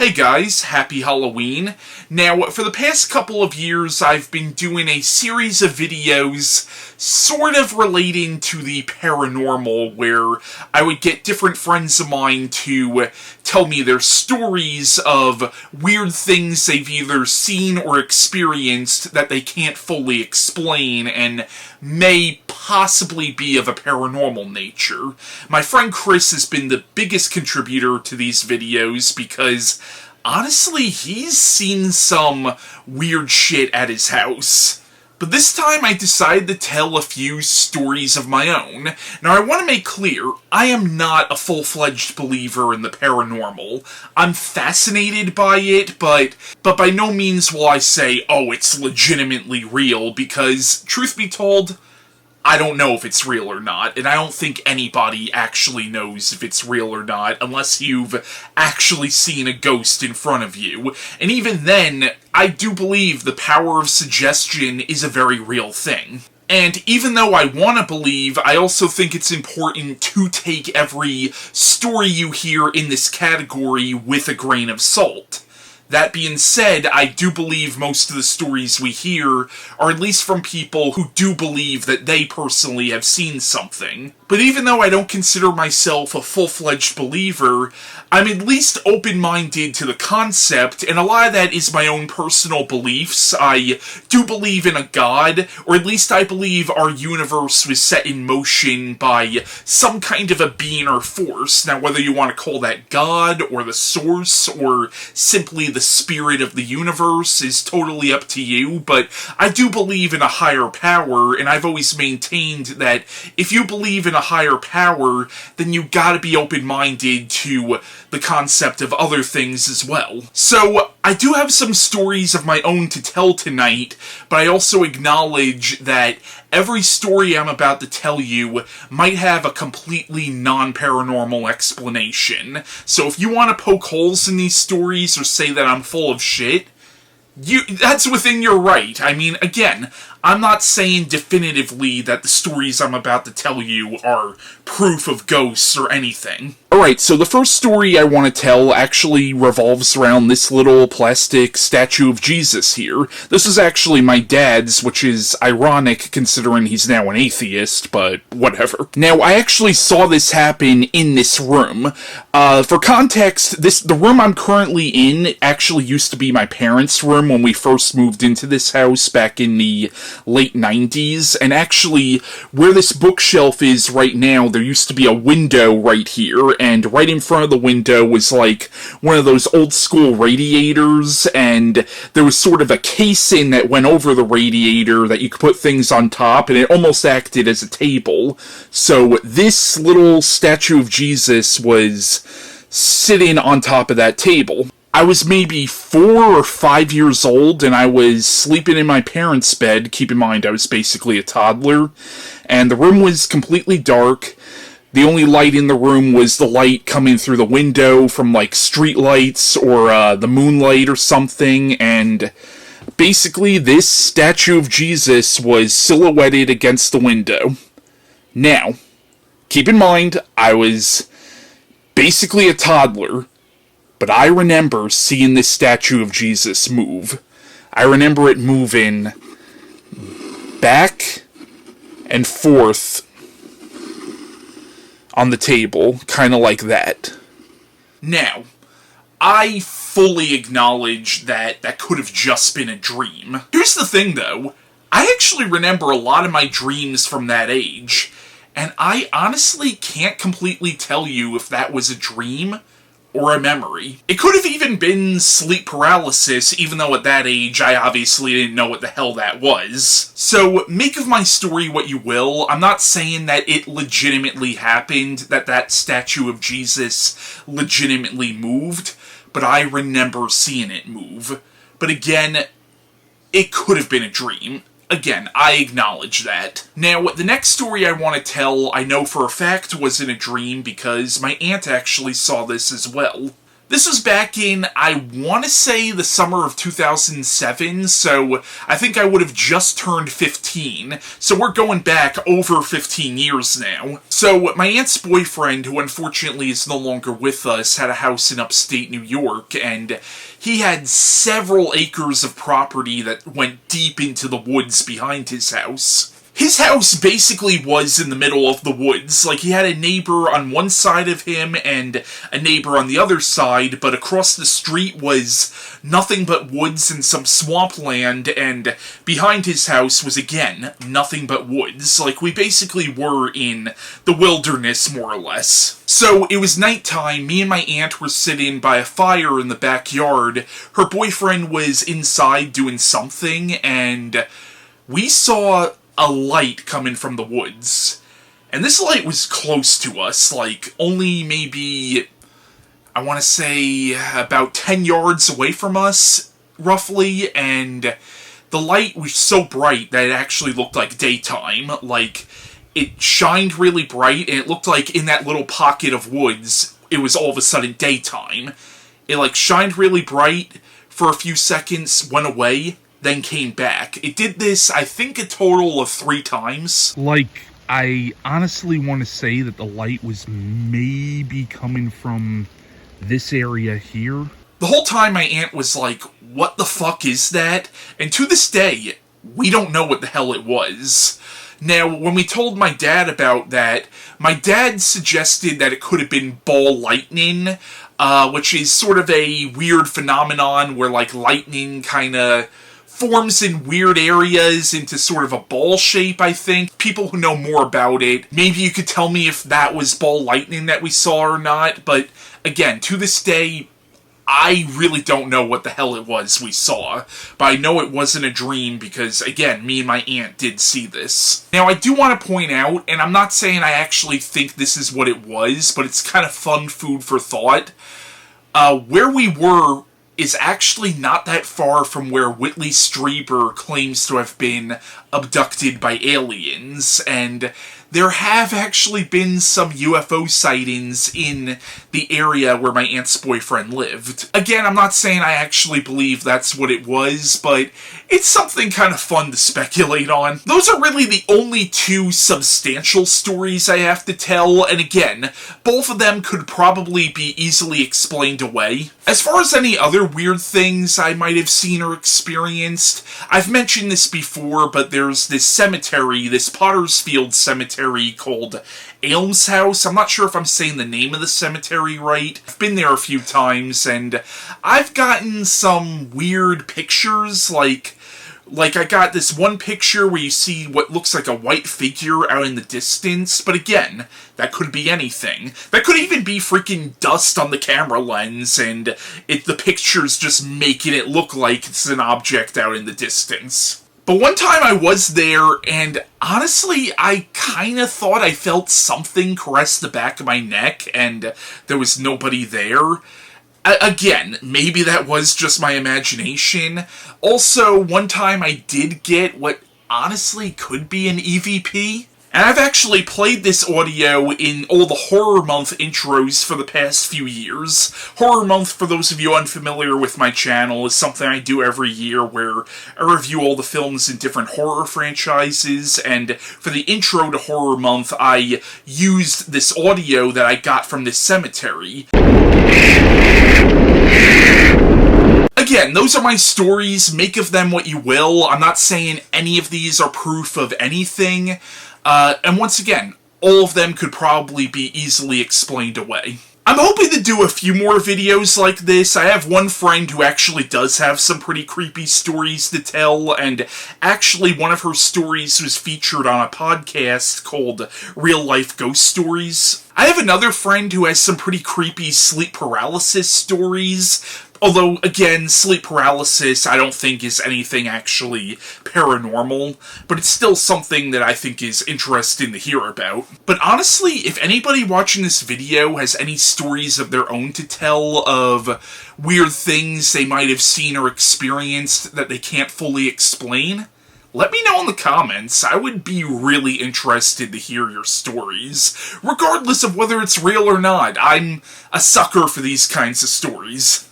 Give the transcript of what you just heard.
Hey guys, happy Halloween. Now, for the past couple of years, I've been doing a series of videos sort of relating to the paranormal, where I would get different friends of mine to tell me their stories of weird things they've either seen or experienced that they can't fully explain and may possibly be of a paranormal nature. My friend Chris has been the biggest contributor to these videos because honestly, he's seen some weird shit at his house. But this time I decided to tell a few stories of my own. Now I want to make clear, I am not a full-fledged believer in the paranormal. I'm fascinated by it, but by no means will I say, oh, it's legitimately real, because, truth be told, I don't know if it's real or not, and I don't think anybody actually knows if it's real or not, unless you've actually seen a ghost in front of you. And even then, I do believe the power of suggestion is a very real thing. And even though I want to believe, I also think it's important to take every story you hear in this category with a grain of salt. That being said, I do believe most of the stories we hear are at least from people who do believe that they personally have seen something. But even though I don't consider myself a full-fledged believer, I'm at least open-minded to the concept, and a lot of that is my own personal beliefs. I do believe in a god, or at least I believe our universe was set in motion by some kind of a being or force. Now, whether you want to call that God, or the source, or simply the spirit of the universe is totally up to you, but I do believe in a higher power, and I've always maintained that if you believe in a higher power, then you gotta be open-minded to the concept of other things as well. So, I do have some stories of my own to tell tonight, but I also acknowledge that every story I'm about to tell you might have a completely non-paranormal explanation. So if you want to poke holes in these stories or say that I'm full of shit, that's within your right. I mean, again, I'm not saying definitively that the stories I'm about to tell you are proof of ghosts or anything. Alright, so the first story I want to tell actually revolves around this little plastic statue of Jesus here. This is actually my dad's, which is ironic considering he's now an atheist, but whatever. Now, I actually saw this happen in this room. For context, the room I'm currently in actually used to be my parents' room when we first moved into this house back in the late 90s, and actually, where this bookshelf is right now, there used to be a window right here, and right in front of the window was like one of those old school radiators, and there was sort of a casing that went over the radiator that you could put things on top, and it almost acted as a table. So this little statue of Jesus was sitting on top of that table. I was maybe 4 or 5 years old, and I was sleeping in my parents' bed. Keep in mind, I was basically a toddler, and the room was completely dark. The only light in the room was the light coming through the window from, like, street lights or the moonlight or something, and basically this statue of Jesus was silhouetted against the window. Now, keep in mind, I was basically a toddler, but I remember seeing this statue of Jesus move. I remember it moving back and forth on the table, kind of like that. Now, I fully acknowledge that could have just been a dream. Here's the thing, though. I actually remember a lot of my dreams from that age, and I honestly can't completely tell you if that was a dream or a memory. It could have even been sleep paralysis, even though at that age I obviously didn't know what the hell that was. So, make of my story what you will. I'm not saying that it legitimately happened, that statue of Jesus legitimately moved, but I remember seeing it move. But again, it could have been a dream. Again, I acknowledge that. Now, the next story I want to tell, I know for a fact wasn't a dream because my aunt actually saw this as well. This was back in, I want to say, the summer of 2007, so I think I would have just turned 15, so we're going back over 15 years now. So my aunt's boyfriend, who unfortunately is no longer with us, had a house in upstate New York, and he had several acres of property that went deep into the woods behind his house. His house basically was in the middle of the woods. Like, he had a neighbor on one side of him and a neighbor on the other side, but across the street was nothing but woods and some swampland, and behind his house was, again, nothing but woods. Like, we basically were in the wilderness, more or less. So, it was nighttime, me and my aunt were sitting by a fire in the backyard, her boyfriend was inside doing something, and we saw a light coming from the woods. And this light was close to us, like, only maybe, I want to say, about 10 yards away from us, roughly, and the light was so bright that it actually looked like daytime. Like, it shined really bright, and it looked like in that little pocket of woods, it was all of a sudden daytime. It, like, shined really bright for a few seconds, went away, then came back. It did this, I think, a total of 3 times. Like, I honestly want to say that the light was maybe coming from this area here. The whole time my aunt was like, what the fuck is that? And to this day, we don't know what the hell it was. Now, when we told my dad about that, my dad suggested that it could have been ball lightning, which is sort of a weird phenomenon where, like, lightning kind of forms in weird areas into sort of a ball shape, I think. People who know more about it, maybe you could tell me if that was ball lightning that we saw or not, but again, to this day, I really don't know what the hell it was we saw, but I know it wasn't a dream because, again, me and my aunt did see this. Now, I do want to point out, and I'm not saying I actually think this is what it was, but it's kind of fun food for thought. Where we were is actually not that far from where Whitley Strieber claims to have been abducted by aliens, and there have actually been some UFO sightings in the area where my aunt's boyfriend lived. Again, I'm not saying I actually believe that's what it was, but it's something kind of fun to speculate on. Those are really the only 2 substantial stories I have to tell, and again, both of them could probably be easily explained away. As far as any other weird things I might have seen or experienced, I've mentioned this before, but there's this cemetery, this Pottersfield cemetery called Ames House. I'm not sure if I'm saying the name of the cemetery right. I've been there a few times, and I've gotten some weird pictures, like I got this one picture where you see what looks like a white figure out in the distance, but again, that could be anything. That could even be freaking dust on the camera lens, and the picture's just making it look like it's an object out in the distance. But one time I was there, and honestly, I kind of thought I felt something caress the back of my neck, and there was nobody there. Again, maybe that was just my imagination. Also, one time I did get what honestly could be an EVP. And I've actually played this audio in all the Horror Month intros for the past few years. Horror Month, for those of you unfamiliar with my channel, is something I do every year where I review all the films in different horror franchises, and for the intro to Horror Month, I used this audio that I got from this cemetery. Again, those are my stories. Make of them what you will. I'm not saying any of these are proof of anything. And once again, all of them could probably be easily explained away. I'm hoping to do a few more videos like this. I have one friend who actually does have some pretty creepy stories to tell, and actually one of her stories was featured on a podcast called Real Life Ghost Stories. I have another friend who has some pretty creepy sleep paralysis stories. Although, again, sleep paralysis I don't think is anything actually paranormal, but it's still something that I think is interesting to hear about. But honestly, if anybody watching this video has any stories of their own to tell of weird things they might have seen or experienced that they can't fully explain, let me know in the comments. I would be really interested to hear your stories, regardless of whether it's real or not. I'm a sucker for these kinds of stories.